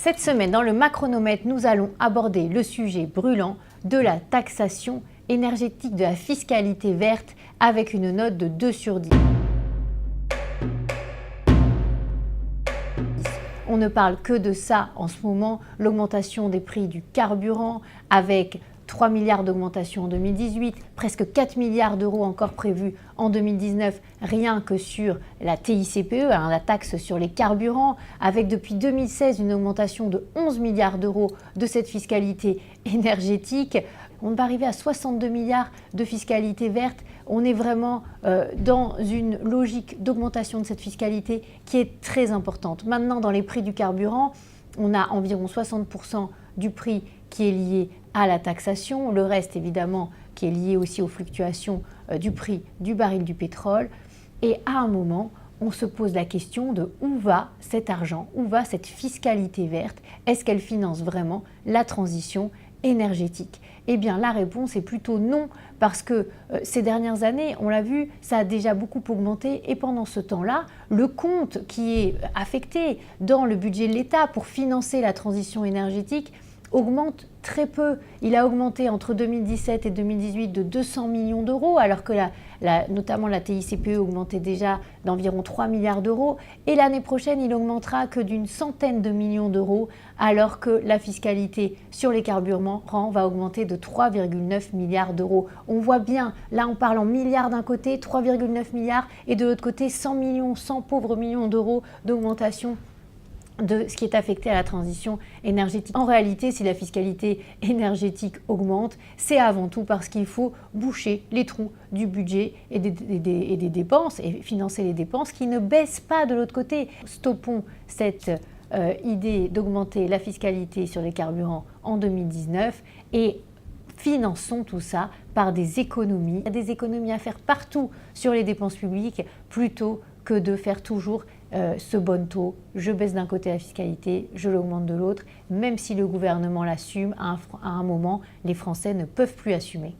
Cette semaine, dans le Macronomètre, nous allons aborder le sujet brûlant de la taxation énergétique, de la fiscalité verte, avec une note de 2 sur 10. On ne parle que de ça en ce moment, l'augmentation des prix du carburant avec 3 milliards d'augmentation en 2018, presque 4 milliards d'euros encore prévus en 2019, rien que sur la TICPE, la taxe sur les carburants, avec depuis 2016 une augmentation de 11 milliards d'euros de cette fiscalité énergétique. On va arriver à 62 milliards de fiscalité verte. On est vraiment dans une logique d'augmentation de cette fiscalité qui est très importante. Maintenant, dans les prix du carburant, on a environ 60% du prix qui est lié à la taxation, le reste évidemment qui est lié aussi aux fluctuations du prix du baril du pétrole. Et à un moment, on se pose la question de où va cet argent, où va cette fiscalité verte? Est-ce qu'elle finance vraiment la transition énergétique? Eh bien, la réponse est plutôt non, parce que ces dernières années, on l'a vu, ça a déjà beaucoup augmenté et pendant ce temps-là, le compte qui est affecté dans le budget de l'État pour financer la transition énergétique augmente très peu. Il a augmenté entre 2017 et 2018 de 200 millions d'euros, alors que notamment la TICPE augmentait déjà d'environ 3 milliards d'euros. Et l'année prochaine, il augmentera que d'une centaine de millions d'euros, alors que la fiscalité sur les carburants va augmenter de 3,9 milliards d'euros. On voit bien, là on parle en milliards d'un côté, 3,9 milliards, et de l'autre côté 100 millions, 100 pauvres millions d'euros d'augmentation de ce qui est affecté à la transition énergétique. En réalité, si la fiscalité énergétique augmente, c'est avant tout parce qu'il faut boucher les trous du budget et des dépenses et financer les dépenses qui ne baissent pas de l'autre côté. Stoppons cette idée d'augmenter la fiscalité sur les carburants en 2019 et finançons tout ça par des économies. Il y a des économies à faire partout sur les dépenses publiques plutôt que de faire toujours ce bon taux. Je baisse d'un côté la fiscalité, je l'augmente de l'autre. Même si le gouvernement l'assume, à un moment, les Français ne peuvent plus assumer.